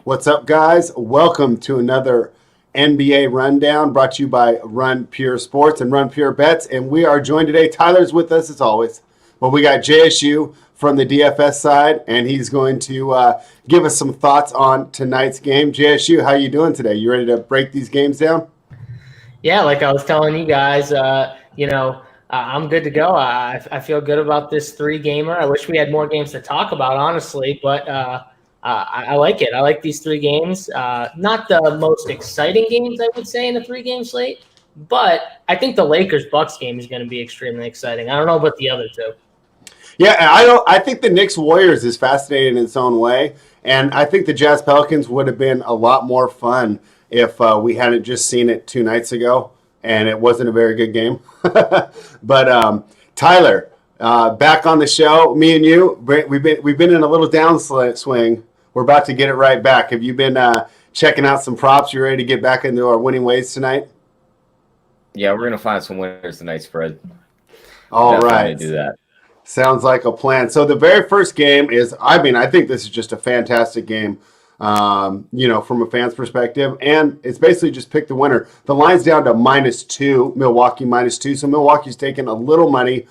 What's up, guys? Welcome to another NBA Rundown brought to you by Run Pure Sports and Run Pure Bets. And we are joined today. Tyler's with us as always. But we got JSU from the DFS side, and he's going to give us some thoughts on tonight's game. JSU, how you doing today? You ready to break these games down? Yeah, like I was telling you guys, I'm good to go. I feel good about this three-gamer. I wish we had more games to talk about, honestly, but I like it. I like these three games. Not the most exciting games, I would say, in the three-game slate, but I think the Lakers-Bucks game is going to be extremely exciting. I don't know about the other two. Yeah, I think the Knicks-Warriors is fascinating in its own way, and I think the Jazz-Pelicans would have been a lot more fun if we hadn't just seen it 2 nights ago, and it wasn't a very good game. But Tyler, back on the show, me and you, we've been in a little downswing. We're about to get it right back. Have you been checking out some props? You ready to get back into our winning ways tonight? Yeah, we're gonna find some winners tonight, spread. All right, do that. Sounds like a plan. So the very first game is, I think this is just a fantastic game. From a fan's perspective, and it's basically just pick the winner. The line's down to -2, Milwaukee -2, so Milwaukee's taken a little money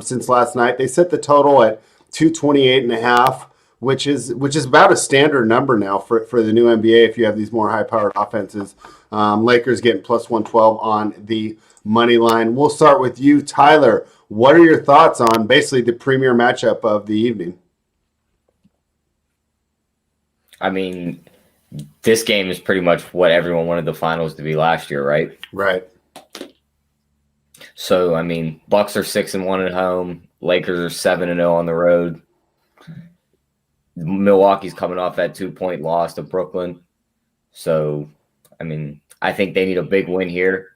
since last night. They set the total at 228.5, which is about a standard number now for the new NBA if you have these more high-powered offenses. Lakers getting +112 on the money line. We'll start with you, Tyler. What are your thoughts on basically the premier matchup of the evening? I mean, this game is pretty much what everyone wanted the finals to be last year, right? Right. So, I mean, Bucks are 6-1 at home. Lakers are 7-0 on the road. Milwaukee's coming off that 2-point loss to Brooklyn. So, I mean, I think they need a big win here.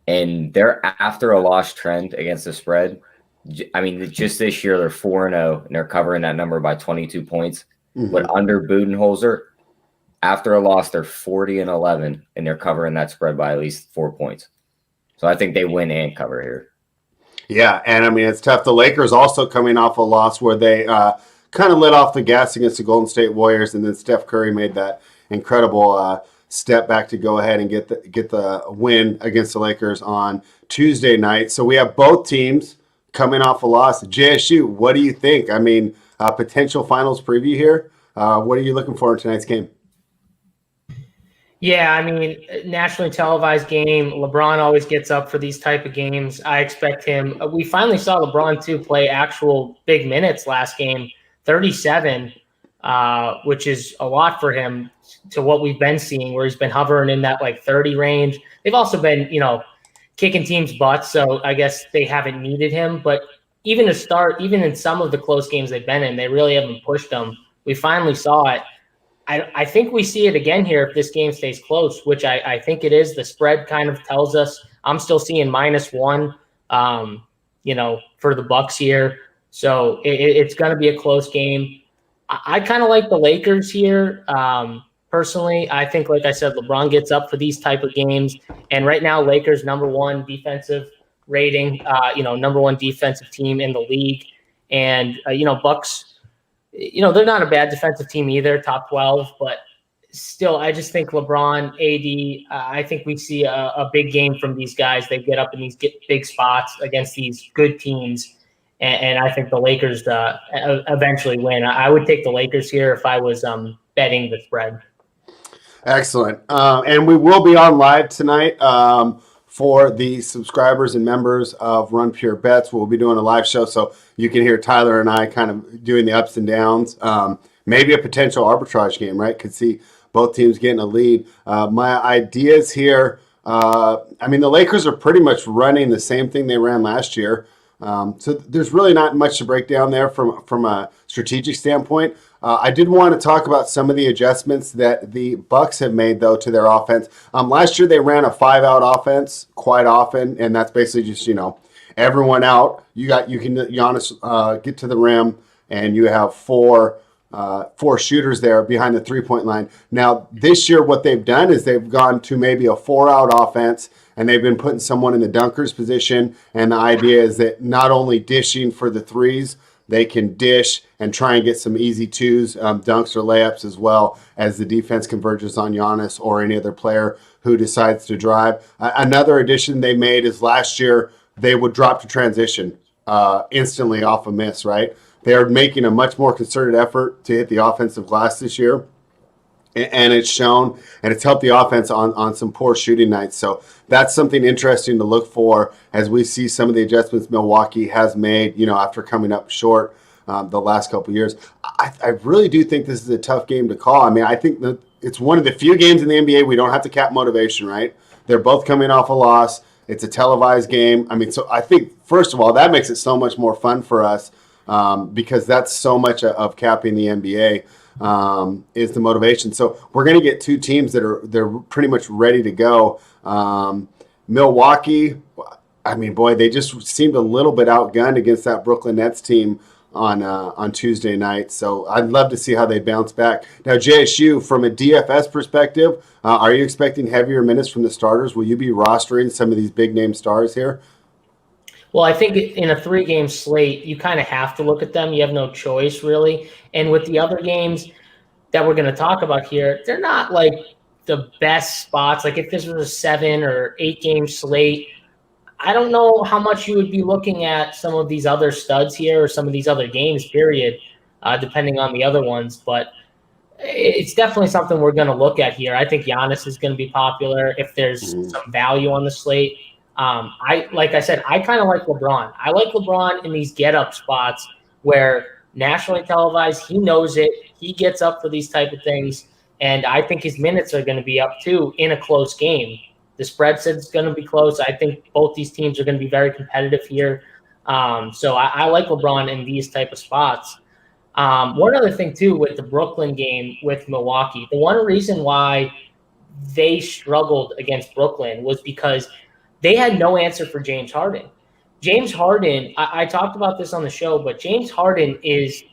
And they're after a lost trend against the spread. I mean, just this year they're 4-0, and they're covering that number by 22 points. Mm-hmm. But under Budenholzer, after a loss, they're 40-11, and they're covering that spread by at least 4 points. So I think they win and cover here. Yeah, and I mean, it's tough. The Lakers also coming off a loss where they kind of lit off the gas against the Golden State Warriors, and then Steph Curry made that incredible step back to go ahead and get the win against the Lakers on Tuesday night. So we have both teams coming off a loss. JSU, what do you think? I mean, potential finals preview here. What are you looking for in tonight's game? Yeah, I mean, nationally televised game. LeBron always gets up for these type of games. I expect him. We finally saw LeBron, too, play actual big minutes last game, 37, which is a lot for him to what we've been seeing, where he's been hovering in that, 30 range. They've also been, kicking teams' butts, so I guess they haven't needed him. But even to start, even in some of the close games they've been in, they really haven't pushed them. We finally saw it. I think we see it again here if this game stays close, which I think it is. The spread kind of tells us. I'm still seeing -1, for the Bucks here. So it's going to be a close game. I kind of like the Lakers here. Personally, I think, like I said, LeBron gets up for these type of games. And right now, Lakers #1 defensive rating, #1 defensive team in the league. And, Bucks, they're not a bad defensive team either, top 12. But still, I just think LeBron, AD, I think we see a big game from these guys. They get up in these big spots against these good teams. And I think the Lakers eventually win. I would take the Lakers here if I was betting the spread. Excellent. And we will be on live tonight for the subscribers and members of Run Pure Bets. We'll be doing a live show so you can hear Tyler and I kind of doing the ups and downs. Maybe a potential arbitrage game, right? Could see both teams getting a lead. My ideas here, the Lakers are pretty much running the same thing they ran last year. So there's really not much to break down there from a strategic standpoint. I did want to talk about some of the adjustments that the Bucks have made, though, to their offense. Last year they ran a 5-out offense quite often, and that's basically just, everyone out. You can Giannis get to the rim, and you have four shooters there behind the three-point line. Now, this year what they've done is they've gone to maybe a 4-out offense, and they've been putting someone in the dunker's position, and the idea is that not only dishing for the threes, They can dish and try and get some easy twos, dunks or layups, as well as the defense converges on Giannis or any other player who decides to drive. Another addition they made is last year they would drop to transition instantly off a miss, right? They're making a much more concerted effort to hit the offensive glass this year. And it's shown, and it's helped the offense on some poor shooting nights. So that's something interesting to look for as we see some of the adjustments Milwaukee has made, after coming up short the last couple of years. I really do think this is a tough game to call. I mean, I think that it's one of the few games in the NBA we don't have to cap motivation, right? They're both coming off a loss. It's a televised game. I mean, so I think, first of all, that makes it so much more fun for us because that's so much of capping the NBA. Is the motivation. So we're going to get two teams they're pretty much ready to go. Milwaukee, I mean, boy, they just seemed a little bit outgunned against that Brooklyn Nets team on Tuesday night. So I'd love to see how they bounce back. Now, JSU, from a DFS perspective, are you expecting heavier minutes from the starters? Will you be rostering some of these big name stars here? Well, I think in a 3-game slate, you kind of have to look at them. You have no choice, really. And with the other games that we're going to talk about here, they're not like the best spots. Like if this was a 7 or 8-game slate, I don't know how much you would be looking at some of these other studs here or some of these other games, period, depending on the other ones. But it's definitely something we're going to look at here. I think Giannis is going to be popular if there's some value on the slate. Like I said, I kind of like LeBron. I like LeBron in these get-up spots where nationally televised, he knows it. He gets up for these type of things, and I think his minutes are going to be up too in a close game. The spread says it's going to be close. I think both these teams are going to be very competitive here. So I like LeBron in these type of spots. One other thing, too, with the Brooklyn game with Milwaukee, the one reason why they struggled against Brooklyn was because they had no answer for James Harden. James Harden, I talked about this on the show, but James Harden is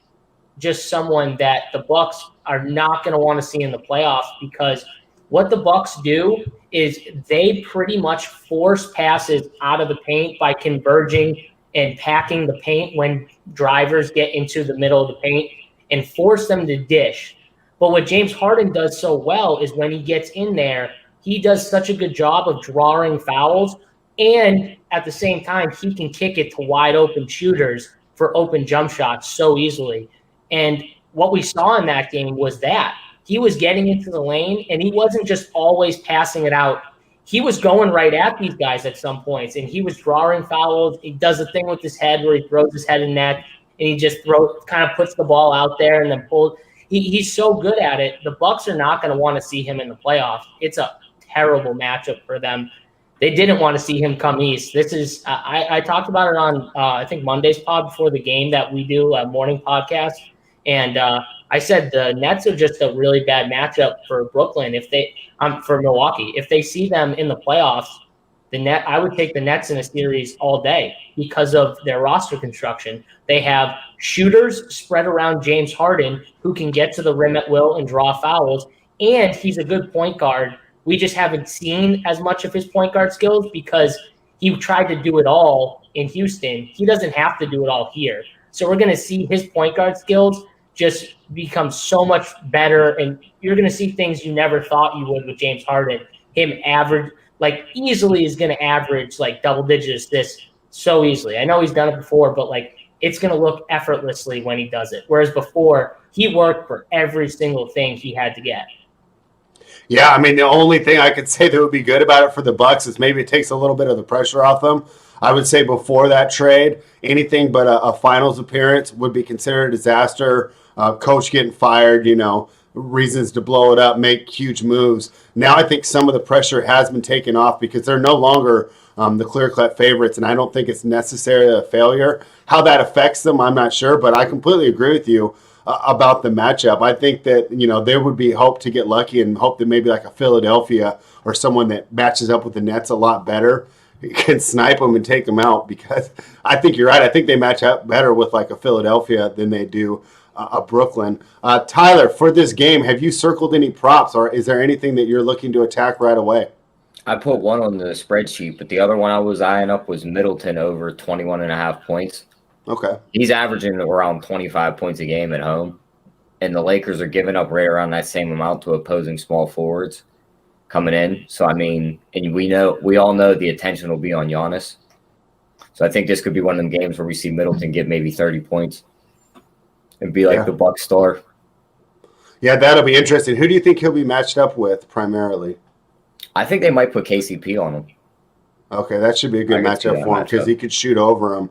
just someone that the Bucks are not going to want to see in the playoffs because what the Bucks do is they pretty much force passes out of the paint by converging and packing the paint when drivers get into the middle of the paint and force them to dish. But what James Harden does so well is when he gets in there, he does such a good job of drawing fouls, and at the same time, he can kick it to wide open shooters for open jump shots so easily. And what we saw in that game was that he was getting into the lane, and he wasn't just always passing it out. He was going right at these guys at some points, and he was drawing fouls. He does a thing with his head where he throws his head in net, and he just kind of puts the ball out there and then pulls. He's so good at it. The Bucks are not going to want to see him in the playoffs. It's a terrible matchup for them. They didn't want to see him come east. This is I talked about it on I think Monday's pod before the game that we do, a morning podcast, and I said the Nets are just a really bad matchup for Brooklyn for Milwaukee. If they see them in the playoffs, I would take the Nets in a series all day because of their roster construction. They have shooters spread around James Harden who can get to the rim at will and draw fouls, and he's a good point guard. We just haven't seen as much of his point guard skills because he tried to do it all in Houston. He doesn't have to do it all here. So we're going to see his point guard skills just become so much better, and you're going to see things you never thought you would with James Harden. Him average, easily is going to average double digits this so easily. I know he's done it before, but it's going to look effortlessly when he does it. Whereas before, he worked for every single thing he had to get. Yeah, I mean, the only thing I could say that would be good about it for the Bucks is maybe it takes a little bit of the pressure off them. I would say before that trade, anything but a finals appearance would be considered a disaster. Coach getting fired, reasons to blow it up, make huge moves. Now I think some of the pressure has been taken off because they're no longer the clear-cut favorites, and I don't think it's necessarily a failure. How that affects them, I'm not sure, but I completely agree with you about the matchup. I think that, there would be hope to get lucky and hope that maybe a Philadelphia or someone that matches up with the Nets a lot better can snipe them and take them out, because I think you're right. I think they match up better with a Philadelphia than they do a Brooklyn. Tyler, for this game, have you circled any props, or is there anything that you're looking to attack right away? I put one on the spreadsheet, but the other one I was eyeing up was Middleton over 21.5 points. Okay. He's averaging around 25 points a game at home, and the Lakers are giving up right around that same amount to opposing small forwards coming in. So, I mean, and we all know the attention will be on Giannis. So I think this could be one of them games where we see Middleton get maybe 30 points and be like the Buck star. Yeah, that'll be interesting. Who do you think he'll be matched up with primarily? I think they might put KCP on him. Okay, that should be a good matchup for him because he could shoot over him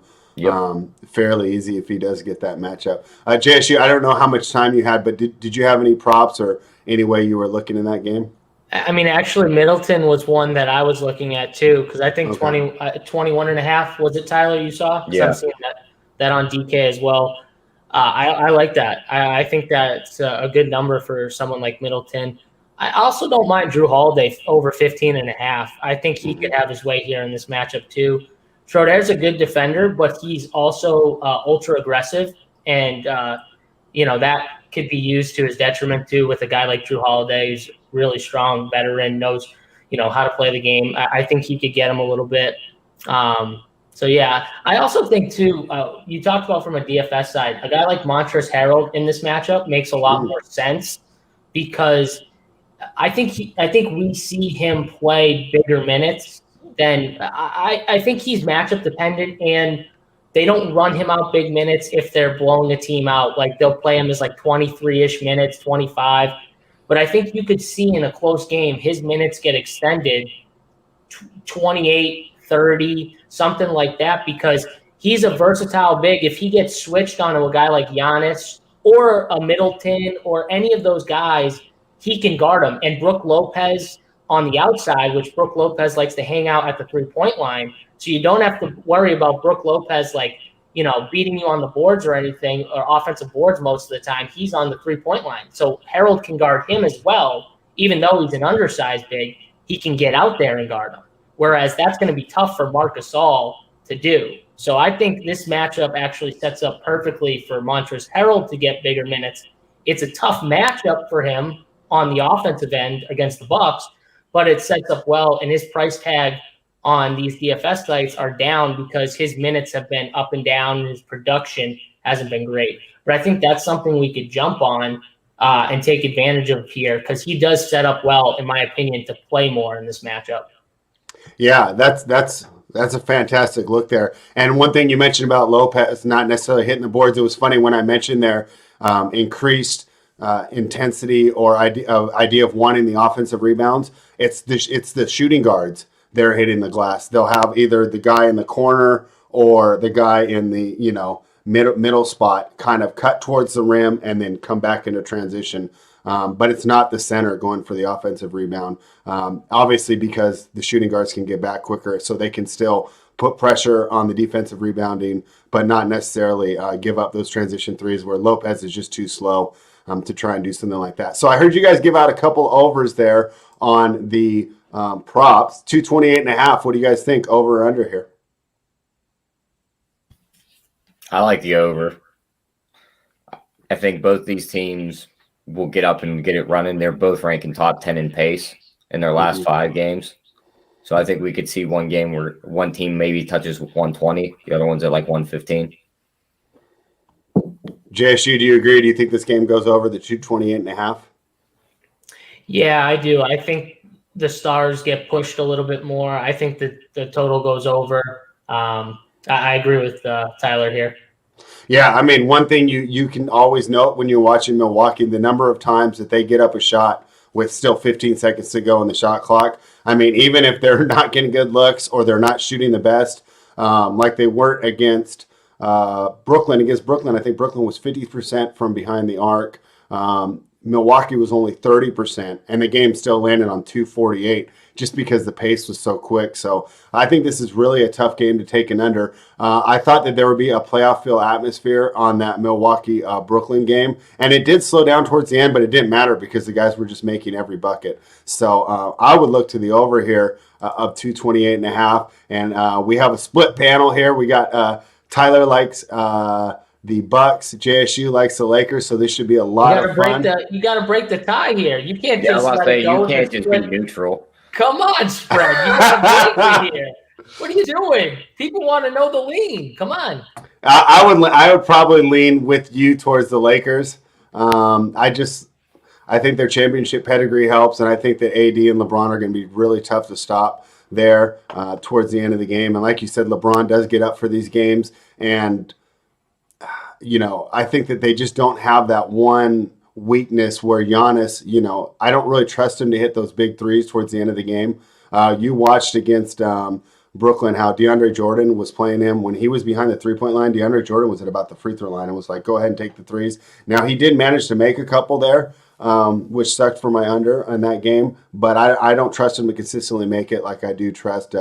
fairly easy if he does get that matchup. JSU, I don't know how much time you had, but did you have any props or any way you were looking in that game? I mean, actually, Middleton was one that I was looking at too because I think 21 and a half, was it, Tyler, you saw? Yeah. I'm seeing that on DK as well. I like that. I think that's a good number for someone like Middleton. I also don't mind Drew Holiday over 15 and a half. I think he could have his way here in this matchup too. Schroeder's a good defender, but he's also ultra aggressive, and that could be used to his detriment too with a guy like Drew Holiday who's really strong, veteran, knows how to play the game. I think he could get him a little bit. So, yeah, I also think, too, you talked about from a DFS side, a guy like Montrezl Harrell in this matchup makes a lot more sense because I think we see him play bigger minutes than I think he's matchup dependent, and they don't run him out big minutes if they're blowing a team out. Like, they'll play him as like 23-ish minutes, 25. But I think you could see in a close game his minutes get extended 28, 30, something like that, because he's a versatile big. If he gets switched onto a guy like Giannis or a Middleton or any of those guys, he can guard them. And Brook Lopez on the outside, which Brook Lopez likes to hang out at the three-point line, so you don't have to worry about Brook Lopez beating you on the boards or anything, or offensive boards most of the time. He's on the three-point line. So Harold can guard him as well. Even though he's an undersized big, he can get out there and guard him. Whereas that's going to be tough for Marc Gasol to do. So I think this matchup actually sets up perfectly for Montrezl Harrell to get bigger minutes. It's a tough matchup for him on the offensive end against the Bucks, but it sets up well, and his price tag on these DFS sites are down because his minutes have been up and down and his production hasn't been great. But I think that's something we could jump on and take advantage of here because he does set up well, in my opinion, to play more in this matchup. Yeah, that's a fantastic look there. And one thing you mentioned about Lopez not necessarily hitting the boards, it was funny when I mentioned their increased intensity or idea of wanting the offensive rebounds. It's the shooting guards. They're hitting the glass. They'll have either the guy in the corner or the guy in the middle spot kind of cut towards the rim and then come back into transition. But it's not the center going for the offensive rebound, obviously because the shooting guards can get back quicker, so they can still put pressure on the defensive rebounding, but not necessarily give up those transition threes where Lopez is just too slow to try and do something like that. So I heard you guys give out a couple overs there on the props, 228.5. What do you guys think, over or under here? I like the over. I think both these teams will get up and get it running. They're both ranking top 10 in pace in their last 5 games. So I think we could see one game where one team maybe touches 120, the other one's at like 115. JSU, do you agree? Do you think this game goes over the 228.5? Yeah, I do. I think the Stars get pushed a little bit more. I think that the total goes over. I agree with Tyler here. Yeah, I mean, one thing you can always note when you're watching Milwaukee, the number of times that they get up a shot with still 15 seconds to go on the shot clock. I mean, even if they're not getting good looks or they're not shooting the best, like they weren't against Brooklyn. Against Brooklyn, I think Brooklyn was 50% from behind the arc. Milwaukee was only 30%, and the game still landed on 248 just because the pace was so quick. So I think this is really a tough game to take an under. I thought that there would be a playoff feel atmosphere on that Milwaukee-Brooklyn game, and it did slow down towards the end, but it didn't matter because the guys were just making every bucket. So I would look to the over here of 228.5, and we have a split panel here. We got Tyler likes the Bucks, JSU likes the Lakers, so this should be a lot of fun. You got to break the tie here. You can't Yeah, just I was let it go. you can't just be neutral. Come on, spread. You got to break it here. What are you doing? People want to know the lean. Come on. I would probably lean with you towards the Lakers. I think their championship pedigree helps, and I think that AD and LeBron are going to be really tough to stop there towards the end of the game. And like you said, LeBron does get up for these games, and I think that they just don't have that one weakness where Giannis, I don't really trust him to hit those big threes towards the end of the game. You watched against Brooklyn how DeAndre Jordan was playing him when he was behind the three-point line. DeAndre Jordan was at about the free throw line and was like, go ahead and take the threes. Now, he did manage to make a couple there, which sucked for my under in that game, but I don't trust him to consistently make it like I do trust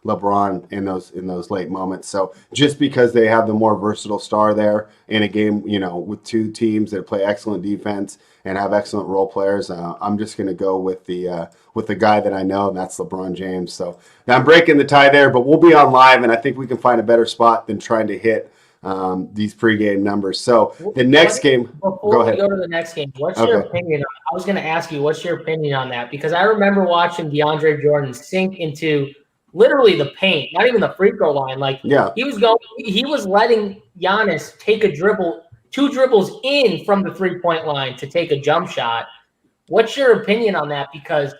LeBron in those late moments. So just because they have the more versatile star there in a game, with two teams that play excellent defense and have excellent role players, I'm just going to go with the guy that I know, and that's LeBron James. So now I'm breaking the tie there, but we'll be on live, and I think we can find a better spot than trying to hit these pregame numbers. So the next game, before we go to the next game, what's your opinion? I was going to ask you, what's your opinion on that? Because I remember watching DeAndre Jordan sink into literally the paint, not even the free throw line. He was letting Giannis take a dribble, 2 dribbles in from the 3-point line to take a jump shot. What's your opinion on that? Because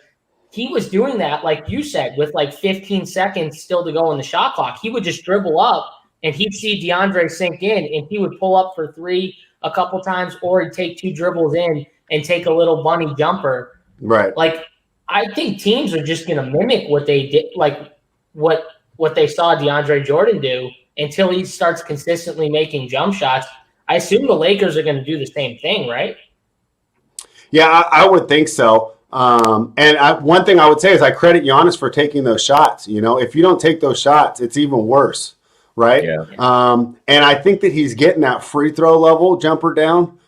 he was doing that, like you said, with 15 seconds still to go in the shot clock. He would just dribble up, and he'd see DeAndre sink in, and he would pull up for 3 a couple times, or he'd take 2 dribbles in and take a little bunny jumper. Right. I think teams are just going to mimic what they did, what they saw DeAndre Jordan do until he starts consistently making jump shots. I assume the Lakers are going to do the same thing, right? Yeah, I would think so. One thing I would say is I credit Giannis for taking those shots. If you don't take those shots, it's even worse, right? Yeah. And I think that he's getting that free throw level jumper down,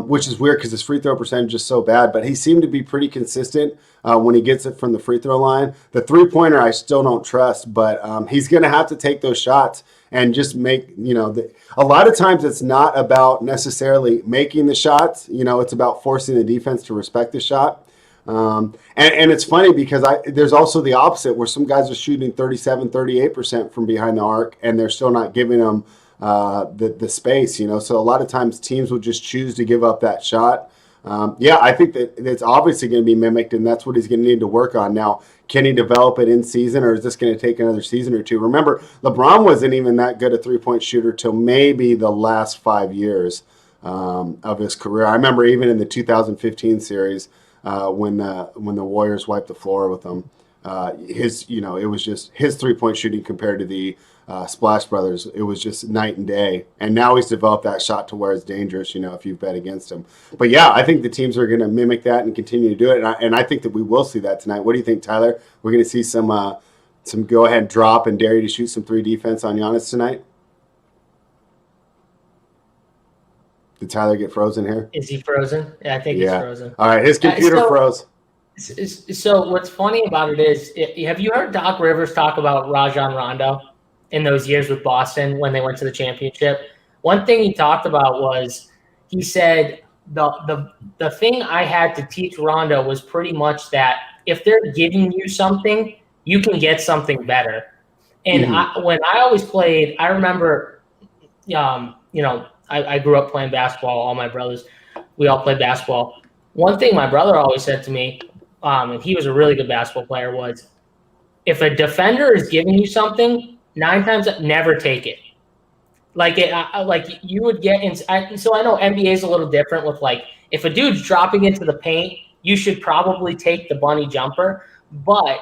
which is weird because his free throw percentage is so bad. But he seemed to be pretty consistent when he gets it from the free throw line. The three-pointer I still don't trust, but he's going to have to take those shots and just make, a lot of times it's not about necessarily making the shots. It's about forcing the defense to respect the shot. And it's funny because there's also the opposite where some guys are shooting 37, 38% from behind the arc, and they're still not giving them the space, So a lot of times teams will just choose to give up that shot. I think that it's obviously going to be mimicked, and that's what he's going to need to work on. Now, can he develop it in season, or is this going to take another season or two? Remember, LeBron wasn't even that good a three-point shooter till maybe the last 5 years of his career. I remember even in the 2015 series when the Warriors wiped the floor with him, it was just his three-point shooting compared to the Splash Brothers. It was just night and day. And now he's developed that shot to where it's dangerous, if you've bet against him. But yeah, I think the teams are going to mimic that and continue to do it. And I think that we will see that tonight. What do you think, Tyler? We're going to see some go ahead drop and dare you to shoot some 3 defense on Giannis tonight? Did Tyler get frozen here? Is he frozen? Yeah, I think he's frozen. All right, his computer froze. So what's funny about it is, have you heard Doc Rivers talk about Rajon Rondo in those years with Boston when they went to the championship? One thing he talked about was, he said the thing I had to teach Rondo was pretty much that if they're giving you something, you can get something better. And when I always played, I remember, I grew up playing basketball. All my brothers, we all played basketball. One thing my brother always said to me, and he was a really good basketball player, was if a defender is giving you something, 9 times, never take it. You would get in. So I know NBA is a little different with if a dude's dropping into the paint, you should probably take the bunny jumper. But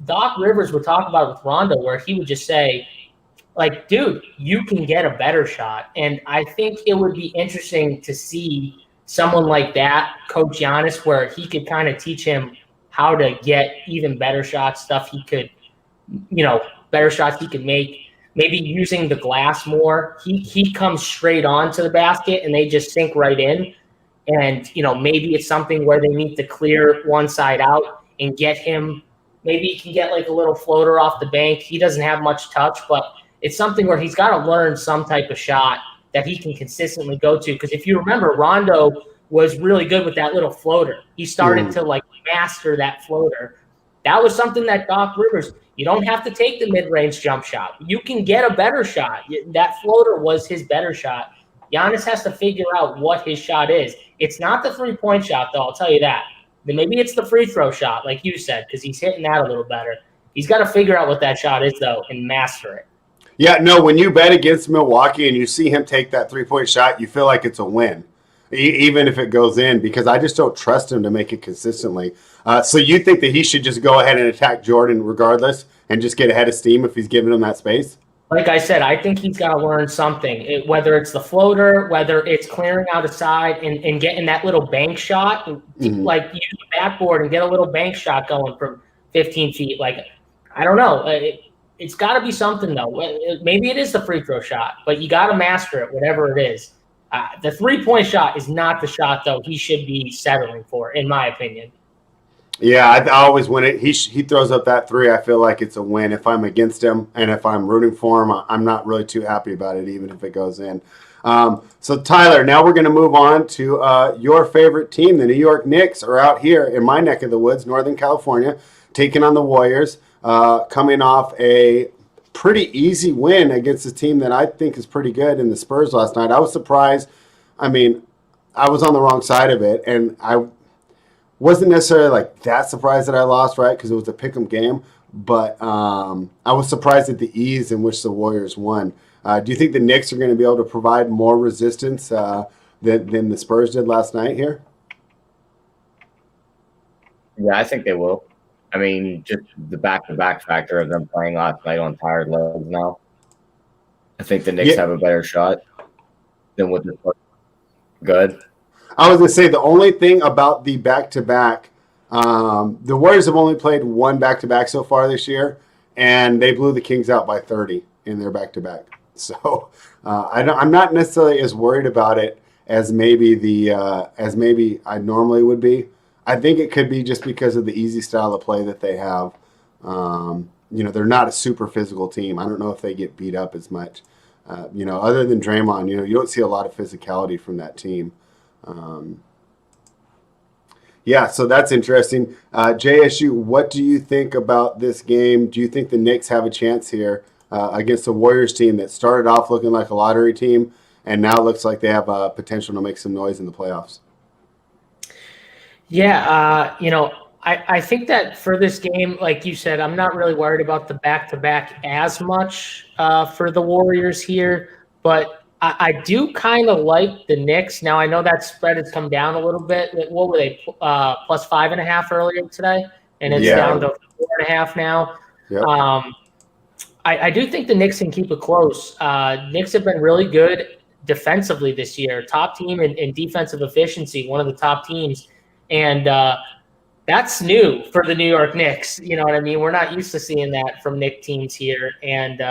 Doc Rivers would talk about it with Rondo, where he would just say, dude, you can get a better shot. And I think it would be interesting to see someone like that coach Giannis, where he could kind of teach him how to get even better shots, stuff he could, better shots he could make, maybe using the glass more. He comes straight on to the basket and they just sink right in. And, maybe it's something where they need to clear one side out and get him. Maybe he can get a little floater off the bank. He doesn't have much touch, but it's something where he's got to learn some type of shot that he can consistently go to. Because if you remember, Rondo was really good with that little floater. He started to master that floater. That was something that Doc Rivers, You don't have to take the mid-range jump shot. You can get a better shot. That floater was his better shot. Giannis has to figure out what his shot is. It's not the three-point shot, though, I'll tell you that. Then maybe it's the free throw shot, like you said, because he's hitting that a little better. He's got to figure out what that shot is, though, and master it. Yeah, no, when you bet against Milwaukee and you see him take that three-point shot, you feel like it's a win, even if it goes in, because I just don't trust him to make it consistently. So you think that he should just go ahead and attack Jordan regardless and just get ahead of steam if he's giving him that space? Like I said, I think he's got to learn something, whether it's the floater, whether it's clearing out a side and getting that little bank shot, like use the backboard and get a little bank shot going from 15 feet. Like, I don't know. It's got to be something, though. Maybe it is the free throw shot, but you got to master it, whatever it is. The three-point shot is not the shot, though, he should be settling for, in my opinion. Yeah, I always win it. He throws up that three, I feel like it's a win. If I'm against him and if I'm rooting for him, I'm not really too happy about it, even if it goes in. So, Tyler, now we're going to move on to your favorite team. The New York Knicks are out here in my neck of the woods, Northern California, taking on the Warriors, coming off a pretty easy win against a team that I think is pretty good in the Spurs last night. I was surprised. I mean, I was on the wrong side of it, and I wasn't necessarily like that surprised that I lost, right? Because it was a pick'em game. But I was surprised at the ease in which the Warriors won. Do you think the Knicks are going to be able to provide more resistance than the Spurs did last night here? Yeah, I think they will. I mean, just the back-to-back factor of them playing last night on tired legs now. I think the Knicks have a better shot than what the Spurs. Good. I was going to say the only thing about the back-to-back, the Warriors have only played one back-to-back so far this year, and they blew the Kings out by 30 in their back-to-back. So I'm not necessarily as worried about it as maybe I normally would be. I think it could be just because of the easy style of play that they have. They're not a super physical team. I don't know if they get beat up as much. Other than Draymond, you don't see a lot of physicality from that team. So that's interesting. JSU, what do you think about this game? Do you think the Knicks have a chance here against the Warriors team that started off looking like a lottery team and now looks like they have potential to make some noise in the playoffs? Yeah, I think that for this game, like you said, I'm not really worried about the back-to-back as much for the Warriors here, but I do kind of like the Knicks. Now, I know that spread has come down a little bit. What were they, plus 5.5 earlier today? And it's down to 4.5 now. Yep. I do think the Knicks can keep it close. Knicks have been really good defensively this year. Top team in defensive efficiency, one of the top teams. And that's new for the New York Knicks. You know what I mean? We're not used to seeing that from Knicks teams here. And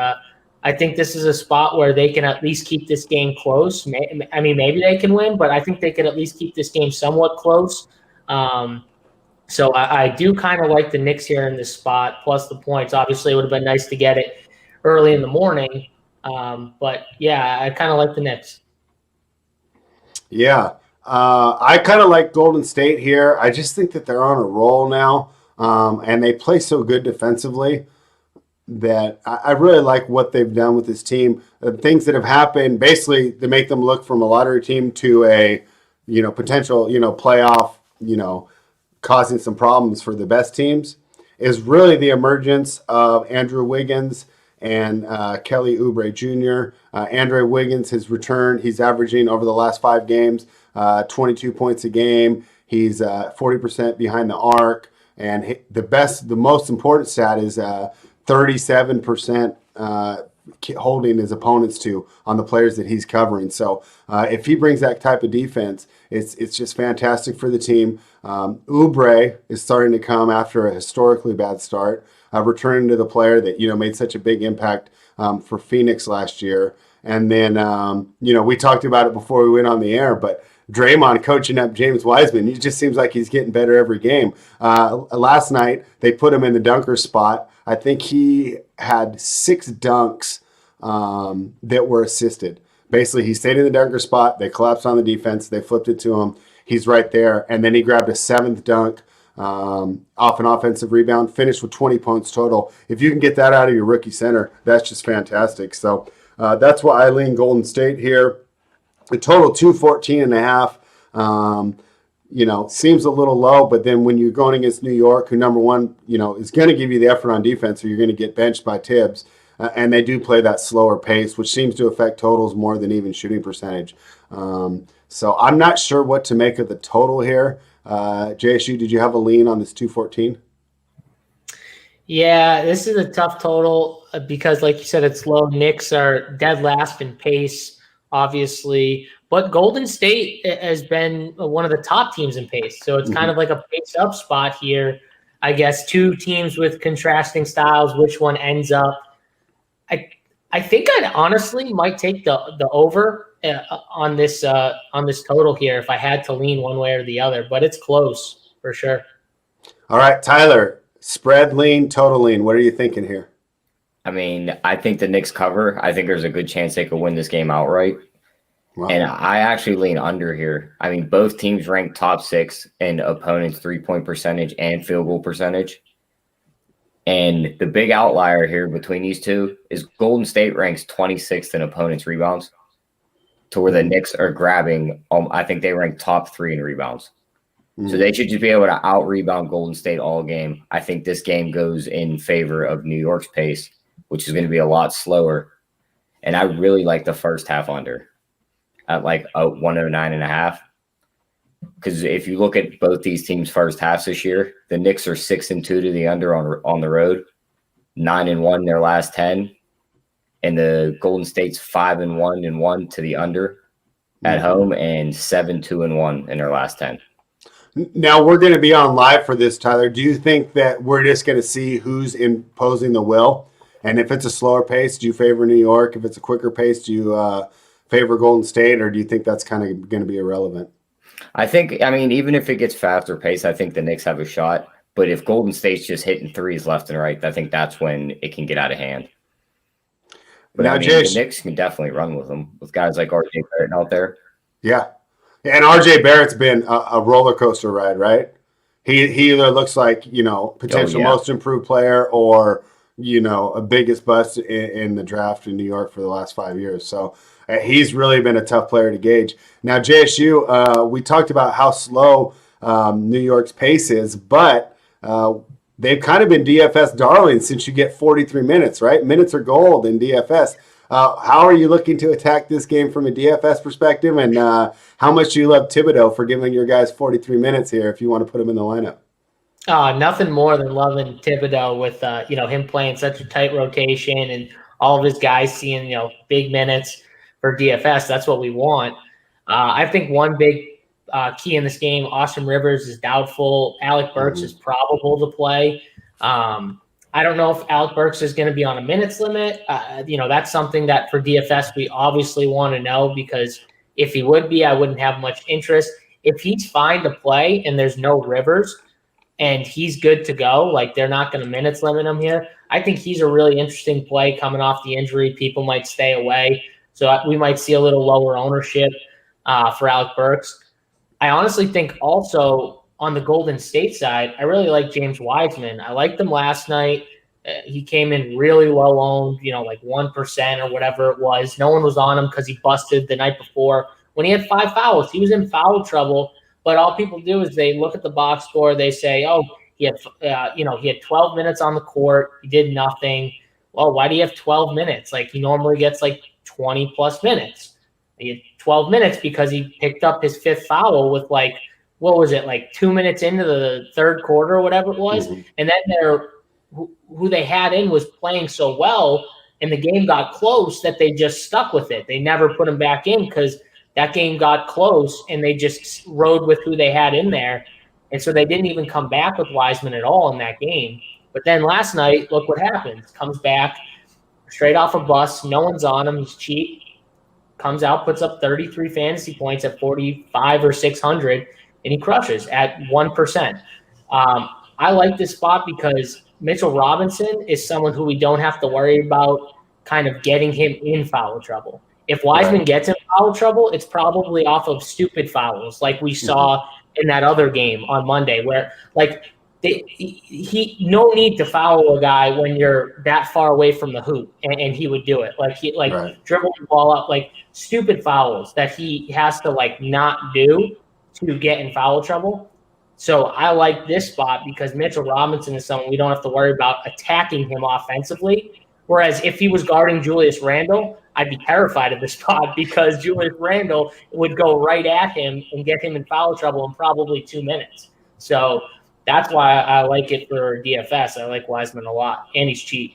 I think this is a spot where they can at least keep this game close. Maybe they can win, but I think they can at least keep this game somewhat close. So I do kind of like the Knicks here in this spot, plus the points. Obviously, it would have been nice to get it early in the morning. But, yeah, I kind of like the Knicks. Yeah. I kind of like Golden State here. I just think that they're on a roll now, and they play so good defensively that I really like what they've done with this team. Things that have happened, basically, to make them look from a lottery team to a, potential, playoff, causing some problems for the best teams, is really the emergence of Andrew Wiggins and Kelly Oubre Jr. Andrew Wiggins has returned. He's averaging over the last 5 games 22 points a game. He's 40% behind the arc, and the most important stat is 37% holding his opponents to on the players that he's covering. So if he brings that type of defense, it's just fantastic for the team. Oubre is starting to come after a historically bad start, returning to the player that made such a big impact for Phoenix last year. And then we talked about it before we went on the air, but Draymond coaching up James Wiseman, it just seems like he's getting better every game. Last night they put him in the dunker spot. I think he had 6 dunks that were assisted. Basically, he stayed in the dunker spot. They collapsed on the defense. They flipped it to him. He's right there. And then he grabbed a 7th dunk off an offensive rebound, finished with 20 points total. If you can get that out of your rookie center, that's just fantastic. So that's why I lean Golden State here. The total 214.5. Seems a little low, but then when you're going against New York, who number one, is going to give you the effort on defense, or you're going to get benched by Tibbs, and they do play that slower pace, which seems to affect totals more than even shooting percentage. So I'm not sure what to make of the total here. JSU, did you have a lean on this 214? Yeah, this is a tough total because, like you said, it's low. Knicks are dead last in pace, obviously. But Golden State has been one of the top teams in pace. So it's kind of like a pace-up spot here. I guess two teams with contrasting styles, which one ends up. I think I'd honestly might take the over on this total here if I had to lean one way or the other. But it's close for sure. All right, Tyler, spread lean, total lean. What are you thinking here? I mean, I think the Knicks cover. I think there's a good chance they could win this game outright. Wow. And I actually lean under here. I mean, both teams rank top 6 in opponents' three-point percentage and field goal percentage. And the big outlier here between these two is Golden State ranks 26th in opponents' rebounds, to where the Knicks are grabbing, I think they rank top 3 in rebounds. So they should just be able to out-rebound Golden State all game. I think this game goes in favor of New York's pace, which is going to be a lot slower. And I really like the first half under at like a 109.5. Because if you look at both these teams' first halves this year, the Knicks are 6-2 to the under on the road, 9-1 in their last 10, and the Golden State's 5-1 to the under at home, and 7-2-1 in their last 10. Now we're going to be on live for this, Tyler. Do you think that we're just going to see who's imposing the will? And if it's a slower pace, do you favor New York? If it's a quicker pace, do you favor Golden State, or do you think that's kind of going to be irrelevant? I mean, even if it gets faster pace, I think the Knicks have a shot. But if Golden State's just hitting threes left and right, I think that's when it can get out of hand. But now, the Knicks can definitely run with them, with guys like RJ Barrett out there. Yeah. And RJ Barrett's been a roller coaster ride, right? He either looks like, potential most improved player or, a biggest bust in the draft in New York for the last 5 years. So he's really been a tough player to gauge. Now, JSU, we talked about how slow New York's pace is, but they've kind of been DFS darlings since you get 43 minutes, right? Minutes are gold in DFS. How are you looking to attack this game from a DFS perspective, and how much do you love Thibodeau for giving your guys 43 minutes here if you want to put him in the lineup? Nothing more than loving Thibodeau with him playing such a tight rotation and all of his guys seeing big minutes for DFS. That's what we want. I think one big key in this game, Austin Rivers is doubtful. Alec Burks is probable to play. I don't know if Alec Burks is going to be on a minutes limit. That's something that for DFS we obviously want to know, because if he would be, I wouldn't have much interest. If he's fine to play and there's no Rivers and he's good to go, like they're not going to minutes limit him here, I think he's a really interesting play coming off the injury. People might stay away. So we might see a little lower ownership for Alec Burks. I honestly think also on the Golden State side, I really like James Wiseman. I liked him last night. He came in really low owned, like 1% or whatever it was. No one was on him because he busted the night before when he had 5 fouls. He was in foul trouble, but all people do is they look at the box score. They say, oh, he had 12 minutes on the court. He did nothing. Well, why do you have 12 minutes? Like he normally gets like 20 plus minutes. He had 12 minutes because he picked up his 5th foul with like 2 minutes into the third quarter or whatever it was. And then who they had in was playing so well, and the game got close that they just stuck with it. They never put him back in because that game got close and they just rode with who they had in there. And so they didn't even come back with Wiseman at all in that game. But then last night, look what happens. Comes back straight off a bus. No one's on him. He's cheap. Comes out, puts up 33 fantasy points at 45 or 600, and he crushes at 1%. I like this spot because Mitchell Robinson is someone who we don't have to worry about kind of getting him in foul trouble. If Wiseman gets in foul trouble, it's probably off of stupid fouls like we saw in that other game on Monday, where like he no need to foul a guy when you're that far away from the hoop, and he would do it. Like he dribble the ball up, like stupid fouls that he has to like not do to get in foul trouble. So I like this spot because Mitchell Robinson is someone we don't have to worry about attacking him offensively. Whereas if he was guarding Julius Randle, I'd be terrified of this spot because Julius Randle would go right at him and get him in foul trouble in probably 2 minutes. So that's why I like it for DFS. I like Wiseman a lot, and he's cheap.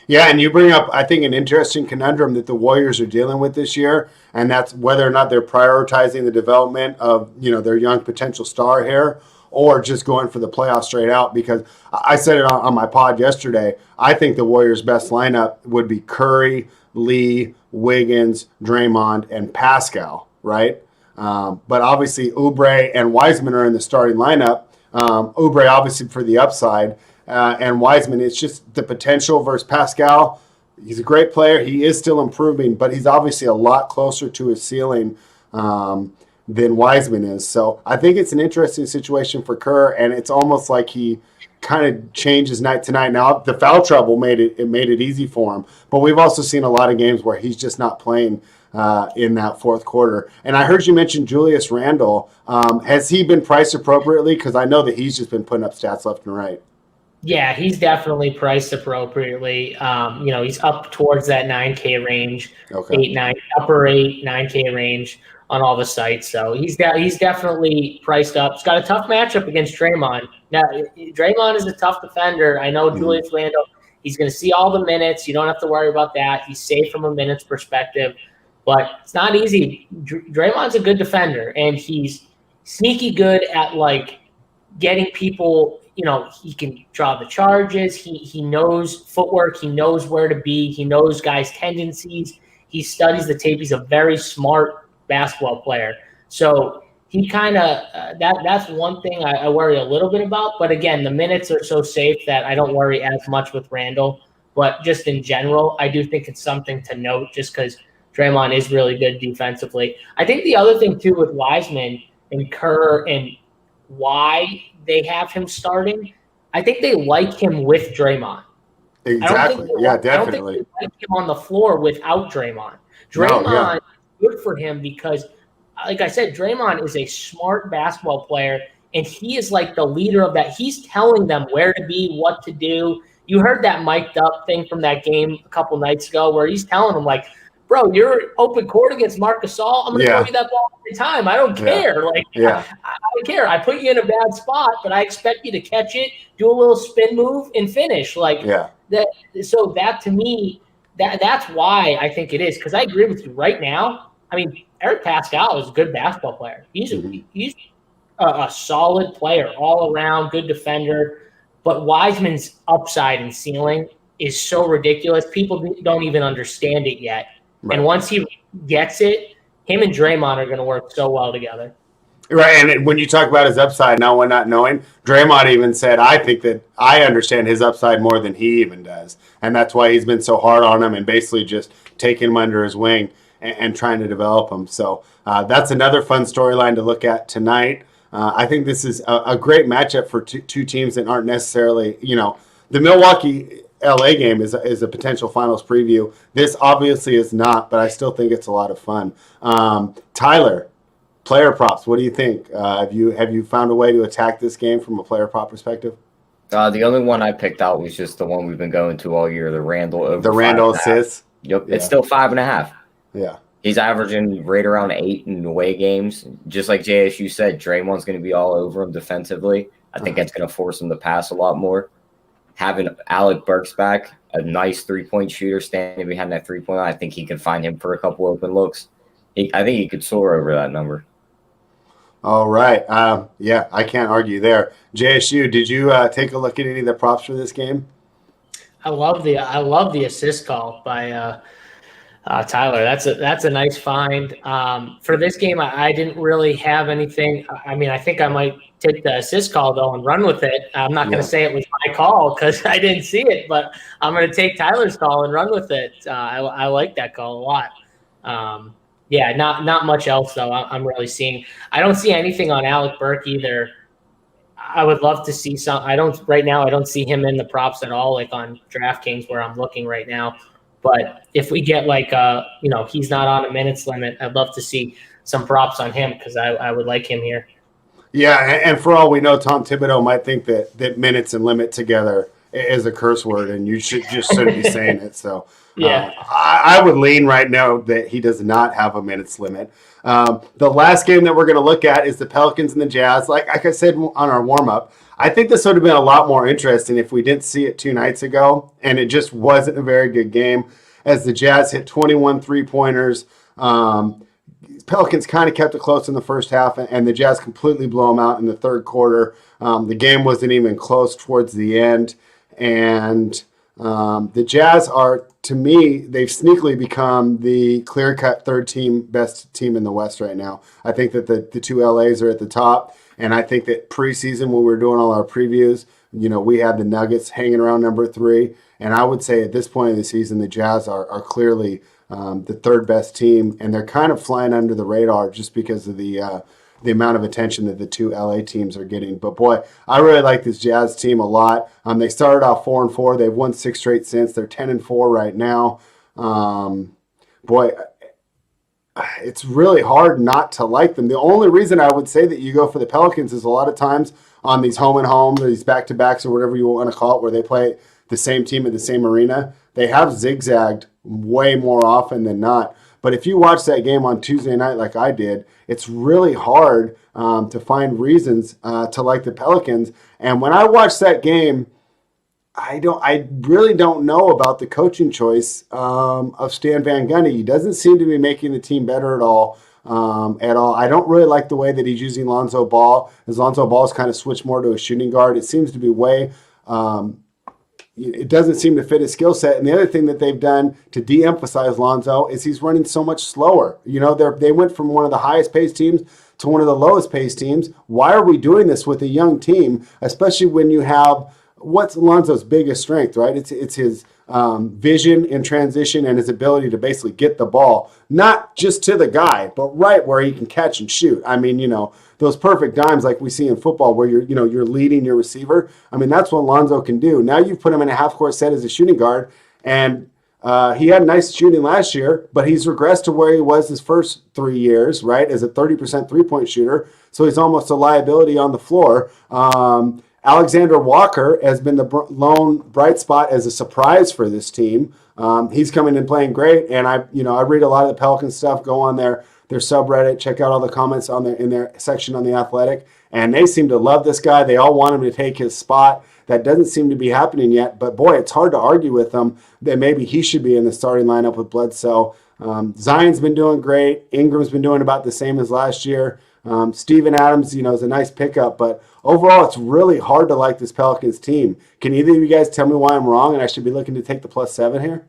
Yeah, and you bring up, I think, an interesting conundrum that the Warriors are dealing with this year, and that's whether or not they're prioritizing the development of, their young potential star here, or just going for the playoffs straight out. Because I said it on my pod yesterday, I think the Warriors' best lineup would be Curry, Lee, Wiggins, Draymond, and Pascal, right? But obviously, Oubre and Wiseman are in the starting lineup. Oubre, obviously, for the upside. And Wiseman, it's just the potential versus Pascal. He's a great player. He is still improving, but he's obviously a lot closer to his ceiling than Wiseman is. So I think it's an interesting situation for Kerr, and it's almost like he kind of changes night to night. Now, the foul trouble made it easy for him, but we've also seen a lot of games where he's just not playing in that fourth quarter. And I heard you mention Julius Randle. Has he been priced appropriately? Because I know that he's just been putting up stats left and right. Yeah, he's definitely priced appropriately. He's up towards that 9K range, okay. Upper 8, 9K range on all the sites. So he's definitely priced up. He's got a tough matchup against Draymond. Now, Draymond is a tough defender. I know Julius Randle, he's going to see all the minutes. You don't have to worry about that. He's safe from a minutes perspective. But it's not easy. Draymond's a good defender, and he's sneaky good at, like, getting people – he can draw the charges. He knows footwork. He knows where to be. He knows guys' tendencies. He studies the tape. He's a very smart basketball player. So he kind of that's one thing I worry a little bit about. But, again, the minutes are so safe that I don't worry as much with Randle. But just in general, I do think it's something to note just because Draymond is really good defensively. I think the other thing, too, with Wiseman and Kerr and why they have him starting, I think they like him with Draymond. Exactly. Definitely. I don't think they like him on the floor without Draymond. Draymond is good for him because, like I said, Draymond is a smart basketball player, and he is like the leader of that. He's telling them where to be, what to do. You heard that mic'd up thing from that game a couple nights ago where he's telling them, like, bro, you're open court against Marc Gasol. I'm going to throw you that ball every time. I don't care. I don't care. I put you in a bad spot, but I expect you to catch it, do a little spin move, and finish. So that to me, that's why I think it is. Because I agree with you right now. I mean, Eric Pascal is a good basketball player. He's a solid player all around, good defender. But Wiseman's upside and ceiling is so ridiculous. People don't even understand it yet. Right. And once he gets it, him and Draymond are going to work so well together. Right, and when you talk about his upside, no one not knowing, Draymond even said, I think that I understand his upside more than he even does. And that's why he's been so hard on him and basically just taking him under his wing and trying to develop him. So that's another fun storyline to look at tonight. I think this is a great matchup for two teams that aren't necessarily, the Milwaukee LA game is a potential finals preview. This obviously is not, but I still think it's a lot of fun. Tyler, player props. What do you think? Have you found a way to attack this game from a player prop perspective? The only one I picked out was just the one we've been going to all year, the Randle over. The Randle assists. Yep, it's still 5.5. Yeah, he's averaging right around 8 in away games. Just like JSU said, Draymond's going to be all over him defensively. I think that's going to force him to pass a lot more. Having Alec Burks back, a nice three-point shooter standing behind that three-point line, I think he can find him for a couple open looks. I think he could soar over that number. All right. I can't argue there. JSU, did you take a look at any of the props for this game? I love the assist call by Tyler. That's a nice find. For this game, I didn't really have anything. I mean, I think I might take the assist call, though, and run with it. I'm not going to say it was my call because I didn't see it, but I'm going to take Tyler's call and run with it. I like that call a lot. Yeah, not much else though. I'm really seeing. I don't see anything on Alec Burke either. I would love to see some. I don't right now. I don't see him in the props at all, like on DraftKings where I'm looking right now. But if we get like he's not on a minutes limit, I'd love to see some props on him because I would like him here. Yeah, and for all we know, Tom Thibodeau might think that minutes and limit together is a curse word, and you shouldn't be saying it. So Yeah. I would lean right now that he does not have a minutes limit. The last game that we're going to look at is the Pelicans and the Jazz. Like I said on our warm up, I think this would have been a lot more interesting if we didn't see it 2 nights ago, and it just wasn't a very good game as the Jazz hit 21 3-pointers. Pelicans kind of kept it close in the first half, and the Jazz completely blew them out in the third quarter. The game wasn't even close towards the end, and the Jazz are, to me, they've sneakily become the clear-cut best team in the West right now. I think that the two LAs are at the top, and I think that preseason when we were doing all our previews, we had the Nuggets hanging around number 3, and I would say at this point of the season, the Jazz are clearly the third best team, and they're kind of flying under the radar just because of the amount of attention that the two LA teams are getting. But boy, I really like this Jazz team a lot. They started off 4-4. They've won 6 straight since. They're 10-4 right now. Boy, it's really hard not to like them. The only reason I would say that you go for the Pelicans is a lot of times on these home and home, or these back-to-backs or whatever you want to call it, where they play the same team at the same arena, they have zigzagged way more often than not. But if you watch that game on Tuesday night like I did, it's really hard to find reasons to like the Pelicans. And when I watched that game, I really don't know about the coaching choice of Stan Van Gundy. He doesn't seem to be making the team better at all. I don't really like the way that he's using Lonzo Ball. As Lonzo Ball's kind of switched more to a shooting guard, it seems to be way. It doesn't seem to fit his skill set. And the other thing that they've done to de-emphasize Lonzo is he's running so much slower. They went from one of the highest paced teams to one of the lowest paced teams. Why are we doing this with a young team, especially when you have what's Lonzo's biggest strength, right? It's his vision in transition and his ability to basically get the ball, not just to the guy, but right where he can catch and shoot. I mean, those perfect dimes like we see in football where you're leading your receiver. I mean, that's what Lonzo can do. Now you've put him in a half-court set as a shooting guard, and he had nice shooting last year, but he's regressed to where he was his first 3 years, right, as a 30% three-point shooter, so he's almost a liability on the floor. Alexander Walker has been the lone bright spot as a surprise for this team. He's coming in playing great, and I read a lot of the Pelicans stuff. Go on their subreddit, check out all the comments in their section on The Athletic, and they seem to love this guy. They all want him to take his spot. That doesn't seem to be happening yet, but boy, it's hard to argue with them that maybe he should be in the starting lineup with Bledsoe. Zion's been doing great. Ingram's been doing about the same as last year. Steven Adams, is a nice pickup, but overall, it's really hard to like this Pelicans team. Can either of you guys tell me why I'm wrong and I should be looking to take the +7 here?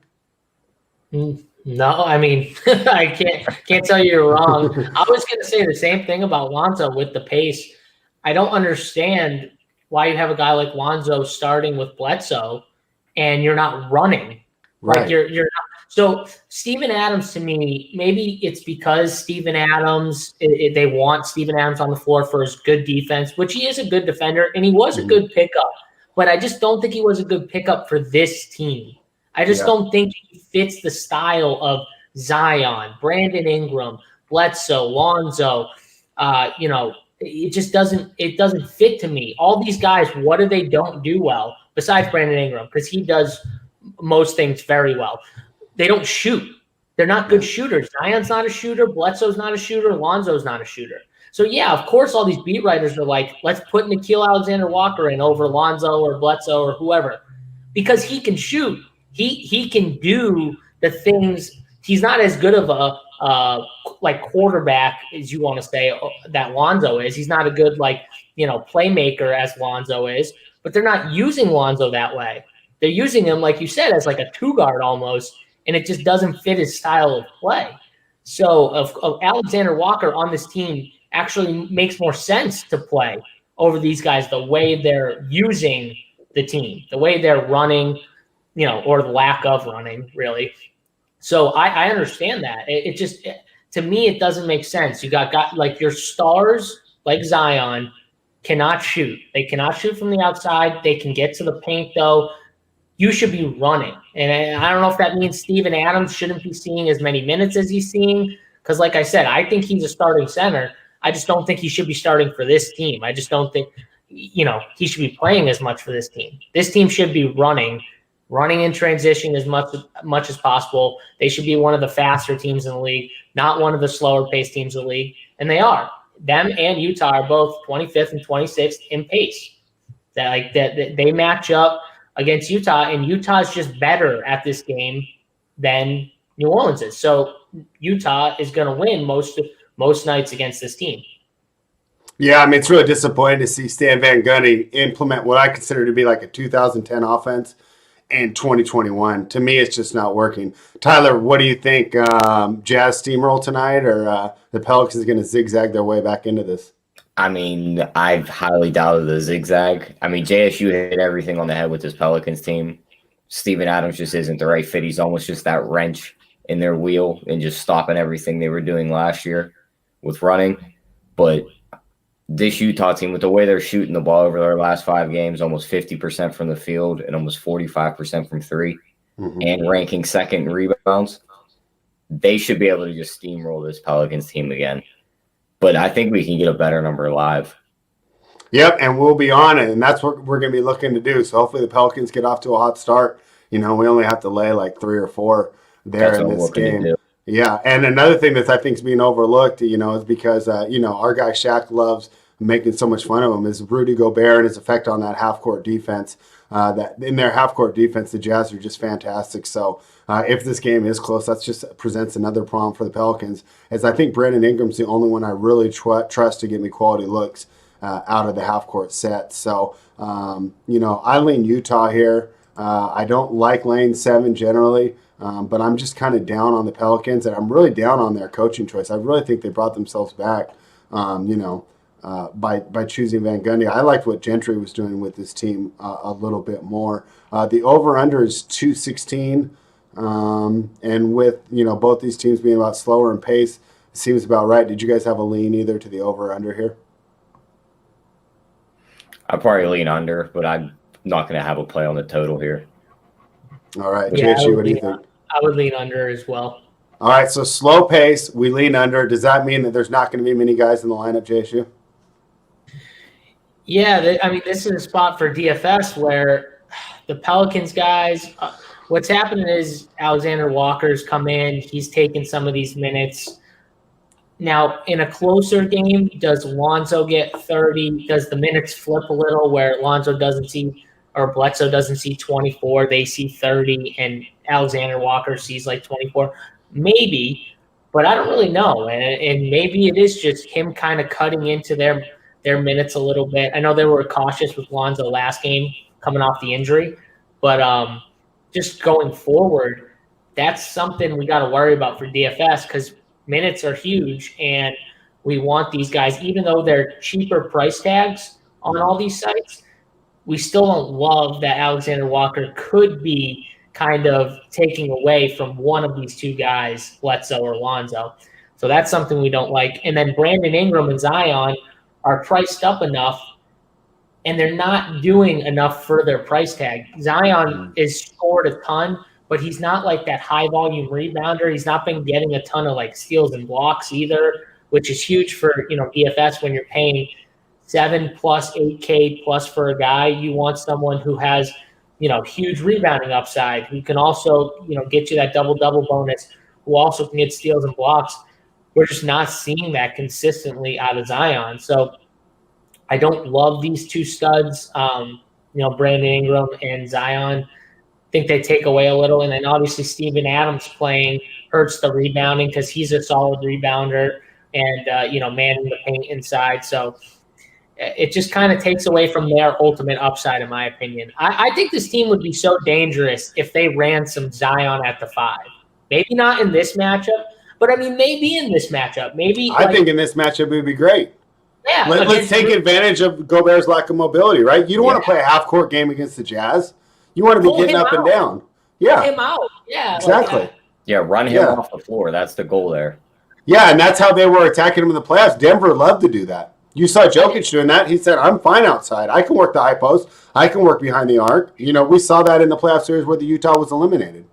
No, I mean, I can't tell you you're wrong. I was going to say the same thing about Lonzo with the pace. I don't understand why you have a guy like Lonzo starting with Bledsoe and you're not running. Right. Like you're not. So Steven Adams, to me, maybe it's because Steven Adams, they want Steven Adams on the floor for his good defense, which he is a good defender, and he was a good pickup. But I just don't think he was a good pickup for this team. I just don't think he fits the style of Zion, Brandon Ingram, Bledsoe, Lonzo. It just doesn't fit to me. All these guys, what do they don't do well besides Brandon Ingram? Because he does most things very well. They don't shoot. They're not good shooters. Zion's not a shooter. Bledsoe's not a shooter. Lonzo's not a shooter. So, yeah, of course, all these beat writers are like, let's put Nickeil Alexander-Walker in over Lonzo or Bledsoe or whoever because he can shoot. He can do the things. He's not as good of a quarterback as you want to say that Lonzo is. He's not a good playmaker as Lonzo is, but they're not using Lonzo that way. They're using him, like you said, as like a 2-guard almost, and it just doesn't fit his style of play. So of Alexander Walker on this team actually makes more sense to play over these guys, the way they're using the team, the way they're running, or the lack of running, really. So I understand that. to me, it doesn't make sense. You got like your stars, like Zion, cannot shoot. They cannot shoot from the outside. They can get to the paint, though. You should be running. And I don't know if that means Steven Adams shouldn't be seeing as many minutes as he's seeing. Because, like I said, I think he's a starting center. I just don't think he should be starting for this team. I just don't think, he should be playing as much for this team. This team should be running in transition as much as possible. They should be one of the faster teams in the league, not one of the slower paced teams in the league. And they are. Them and Utah are both 25th and 26th in pace. That they match up against Utah, and Utah's just better at this game than New Orleans is. So Utah is going to win most nights against this team. Yeah, I mean, it's really disappointing to see Stan Van Gundy implement what I consider to be like a 2010 offense in 2021. To me, it's just not working. Tyler, what do you think? Jazz steamroll tonight, or the Pelicans going to zigzag their way back into this? I mean, I've highly doubted the zigzag. I mean, JSU hit everything on the head with this Pelicans team. Steven Adams just isn't the right fit. He's almost just that wrench in their wheel and just stopping everything they were doing last year with running. But this Utah team, with the way they're shooting the ball over their last 5 games, almost 50% from the field and almost 45% from three, and ranking second in rebounds, they should be able to just steamroll this Pelicans team again. But I think we can get a better number live. Yep, and we'll be on it, and that's what we're going to be looking to do. So hopefully the Pelicans get off to a hot start. We only have to lay like 3 or 4 there in this game. Yeah, and another thing that I think is being overlooked, is because, our guy Shaq loves making so much fun of him, is Rudy Gobert and his effect on that half-court defense. That in their half-court defense, the Jazz are just fantastic. So if this game is close, that just presents another problem for the Pelicans, as I think Brandon Ingram's the only one I really trust to get me quality looks out of the half-court set. So, I lean Utah here. I don't like lane 7 generally, but I'm just kind of down on the Pelicans, and I'm really down on their coaching choice. I really think they brought themselves back, by choosing Van Gundy. I liked what Gentry was doing with this team a little bit more. The over-under is 216, and with both these teams being about slower in pace, it seems about right. Did you guys have a lean either to the over-under here? I'd probably lean under, but I'm not going to have a play on the total here. All right, JSU, what do you think? I would lean under as well. All right, so slow pace, we lean under. Does that mean that there's not going to be many guys in the lineup, JSU? Yeah, this is a spot for DFS where the Pelicans guys, what's happening is Alexander Walker's come in. He's taken some of these minutes. Now, in a closer game, does Lonzo get 30? Does the minutes flip a little where Lonzo doesn't see, or Bledsoe doesn't see 24, they see 30, and Alexander Walker sees like 24? Maybe, but I don't really know. And maybe it is just him kind of cutting into their minutes a little bit. I know they were cautious with Lonzo last game coming off the injury, but just going forward, that's something we got to worry about for DFS, because minutes are huge, and we want these guys, even though they're cheaper price tags on all these sites, we still don't love that Alexander Walker could be kind of taking away from one of these two guys, Bledsoe or Lonzo. So that's something we don't like. And then Brandon Ingram and Zion are priced up enough, and they're not doing enough for their price tag. Zion is scored a ton, but he's not like that high volume rebounder. He's not been getting a ton of like steals and blocks either, which is huge for DFS when you're paying 7 plus 8K plus for a guy. You want someone who has huge rebounding upside, who can also get you that double bonus, who also can get steals and blocks. We're just not seeing that consistently out of Zion. So I don't love these two studs, Brandon Ingram and Zion. I think they take away a little. And then obviously Steven Adams playing hurts the rebounding, because he's a solid rebounder and, manning the paint inside. So it just kind of takes away from their ultimate upside, in my opinion. I think this team would be so dangerous if they ran some Zion at the 5. Maybe not in this matchup, but maybe in this matchup. I think in this matchup it would be great. Yeah, let's take advantage of Gobert's lack of mobility, right? You don't want to play a half-court game against the Jazz. You want to be getting up and down. Yeah. Pull him out. Yeah. Exactly. Run him off the floor. That's the goal there. Yeah, and that's how they were attacking him in the playoffs. Denver loved to do that. You saw Jokic doing that. He said, I'm fine outside. I can work the high post. I can work behind the arc. We saw that in the playoff series where the Utah was eliminated.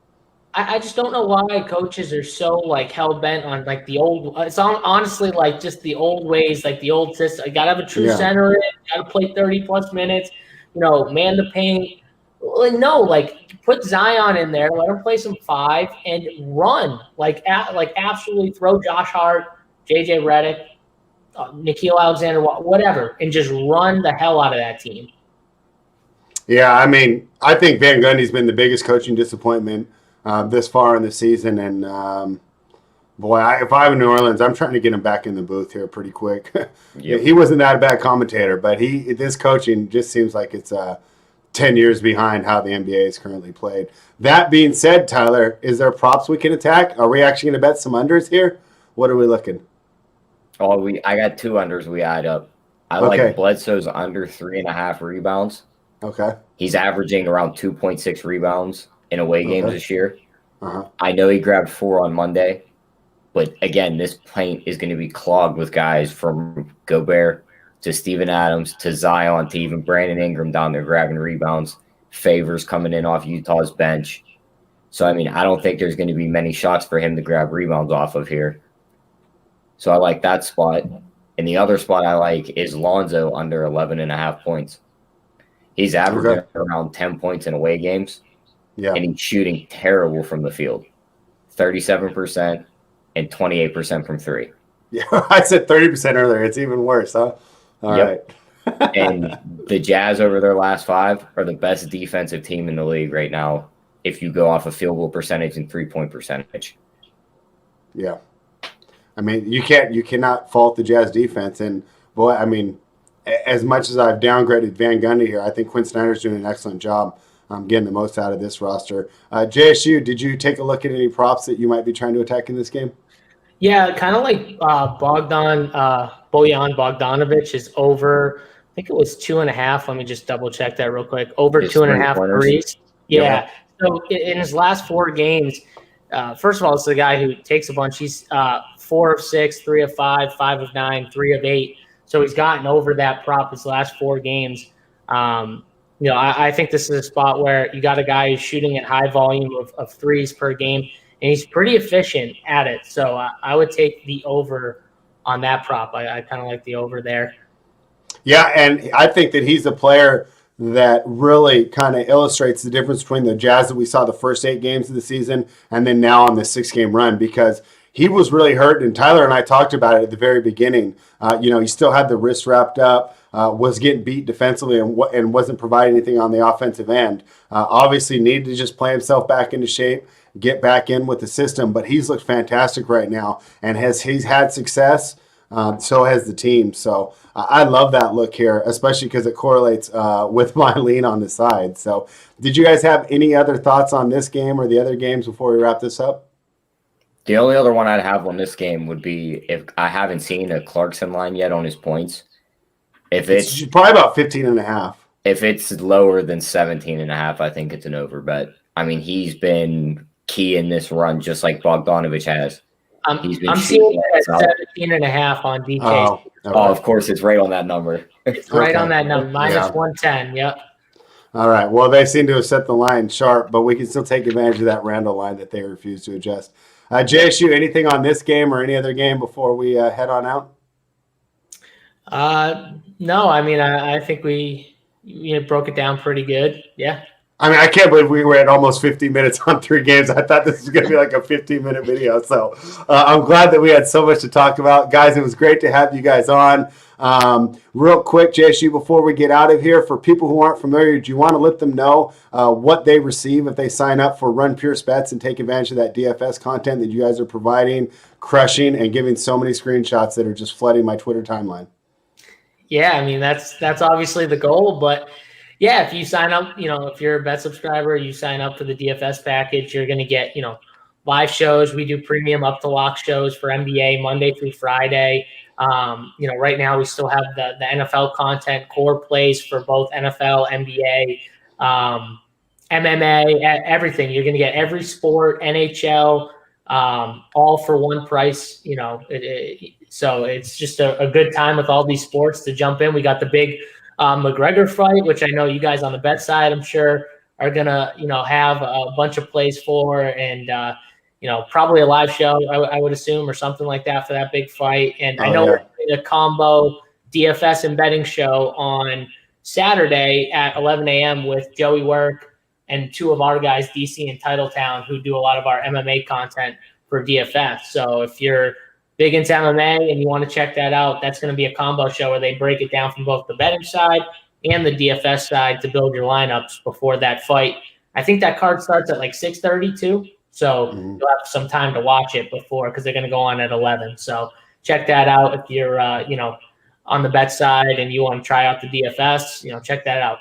I just don't know why coaches are so like hell bent on like the old. It's honestly like just the old ways, like the old system. You gotta have a true center in. Gotta play 30+ minutes. Man the paint. No, like put Zion in there. Let him play some 5 and run. Like absolutely throw Josh Hart, JJ Redick, Nickeil Alexander, whatever, and just run the hell out of that team. Yeah, I mean, I think Van Gundy's been the biggest coaching disappointment this far in the season, and boy, if I'm in New Orleans, I'm trying to get him back in the booth here pretty quick. Yep. He wasn't that a bad commentator, but this coaching just seems like it's 10 years behind how the NBA is currently played. That being said, Tyler, is there props we can attack? Are we actually going to bet some unders here? What are we looking? Oh, I got 2 unders we add up. I like Bledsoe's under 3.5 rebounds. Okay. He's averaging around 2.6 rebounds in away games this year. I know he grabbed 4 on Monday, but again, this paint is going to be clogged with guys from Gobert to Steven Adams to Zion to even Brandon Ingram down there grabbing rebounds. Favors coming in off Utah's bench. So, I mean, I don't think there's going to be many shots for him to grab rebounds off of here. So I like that spot. And the other spot I like is Lonzo under 11.5 points. He's averaging around 10 points in away games. Yeah. And he's shooting terrible from the field. 37% and 28% from 3. Yeah, I said 30% earlier. It's even worse, huh? All right. And the Jazz over their last 5 are the best defensive team in the league right now if you go off of field goal percentage and 3-point percentage. Yeah. I mean, you cannot fault the Jazz defense. And, boy, I mean, as much as I've downgraded Van Gundy here, I think Quinn Snyder's doing an excellent job getting the most out of this roster. JSU, did you take a look at any props that you might be trying to attack in this game? Yeah, kind of like Bojan Bogdanovic is over. I think it was 2.5. Let me just double check that real quick. Over 2.5 threes. Yeah. So in his last 4 games, first of all, it's the guy who takes a bunch. He's 4 of 6, 3 of 5, 5 of 9, 3 of 8. So he's gotten over that prop his last 4 games. I think this is a spot where you got a guy who's shooting at high volume of threes per game, and he's pretty efficient at it. So I would take the over on that prop. I kind of like the over there. Yeah, and I think that he's a player that really kind of illustrates the difference between the Jazz that we saw the first 8 games of the season and then now on the 6-game run, because he was really hurt, and Tyler and I talked about it at the very beginning. He still had the wrist wrapped up, was getting beat defensively, and wasn't providing anything on the offensive end. Obviously needed to just play himself back into shape, get back in with the system, but he's looked fantastic right now, and he's had success. So has the team. So I love that look here, especially because it correlates with my lean on the side. So did you guys have any other thoughts on this game or the other games before we wrap this up? The only other one I'd have on this game would be, if I haven't seen a Clarkson line yet on his points. If it's probably about 15.5. If it's lower than 17.5, I think it's an over bet. I mean, he's been key in this run, just like Bogdanovic has. I'm seeing it at 17.5 on DK. Oh, of course, it's right on that number. It's right on that number, minus 110. Yep. All right. Well, they seem to have set the line sharp, but we can still take advantage of that Randall line that they refuse to adjust. JSU, anything on this game or any other game before we head on out? No, I mean, I think we broke it down pretty good. Yeah. I mean, I can't believe we were at almost 50 minutes on 3 games. I thought this was going to be like a 15-minute video. So I'm glad that we had so much to talk about. Guys, it was great to have you guys on. Real quick, JSU, before we get out of here, for people who aren't familiar, do you want to let them know what they receive if they sign up for Run Pure Bets and take advantage of that DFS content that you guys are providing, crushing, and giving so many screenshots that are just flooding my Twitter timeline? Yeah, I mean, that's obviously the goal, but yeah, if you sign up, if you're a bet subscriber, you sign up for the DFS package, you're going to get, live shows. We do premium up to lock shows for NBA Monday through Friday. Right now we still have the NFL content, core plays for both NFL, NBA, MMA, everything. You're going to get every sport, NHL, all for one price. So it's just a good time with all these sports to jump in. We got the big McGregor fight, which I know you guys on the bet side, I'm sure, are gonna have a bunch of plays for, and probably a live show, I would assume, or something like that for that big fight. And I know we're doing a combo DFS and betting show on Saturday at 11 a.m. with Joey Work and two of our guys, DC and Titletown, who do a lot of our MMA content for DFS. So if you're big into MMA and you want to check that out, that's going to be a combo show where they break it down from both the betting side and the DFS side to build your lineups before that fight. I think that card starts at like 6:30 too. So you'll have some time to watch it before, because they're going to go on at 11. So check that out if you're, on the bet side and you want to try out the DFS, check that out.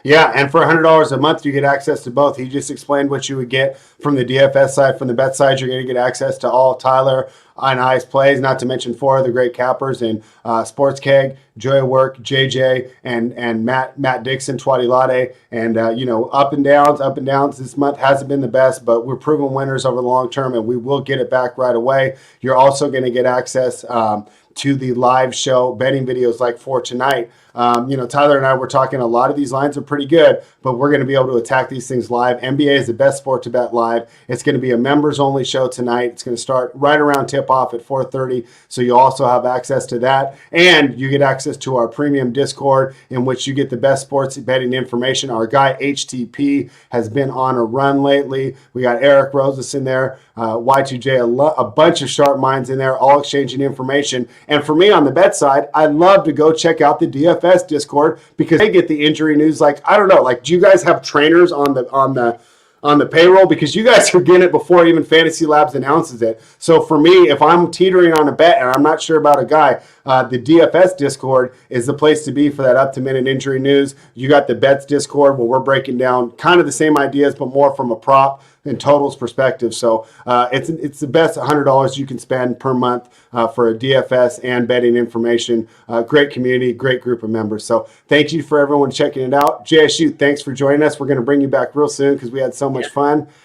Yeah, and for $100 a month, you get access to both. He just explained what you would get from the DFS side. From the bet side, you're going to get access to all Tyler and I's plays, not to mention four of the great cappers in Sports Keg, Joy Work, JJ, and Matt Dixon, Twatty Lade. And, up and downs. This month hasn't been the best, but we're proven winners over the long term, and we will get it back right away. You're also going to get access to the live show betting videos like for tonight. Tyler and I were talking, a lot of these lines are pretty good, but we're going to be able to attack these things live. NBA is the best sport to bet live. It's going to be a members only show tonight. It's going to start right around tip off at 4:30. So you also have access to that, and you get access to our premium Discord, in which you get the best sports betting information. Our guy HTP has been on a run lately. We got Eric Rosas in there, Y2J, a bunch of sharp minds in there, all exchanging information. And for me on the bet side, I love to go check out the DFS Discord, because they get the injury news. Like, I don't know, like, do you guys have trainers on the payroll? Because you guys are getting it before even Fantasy Labs announces it. So for me, if I'm teetering on a bet and I'm not sure about a guy, the DFS Discord is the place to be for that up-to-minute injury news. You got the bets Discord where we're breaking down kind of the same ideas, but more from a prop and totals perspective. So it's the best $100 you can spend per month for a DFS and betting information. Great community, great group of members. So thank you for everyone checking it out. JSU, thanks for joining us. We're going to bring you back real soon because we had so much fun.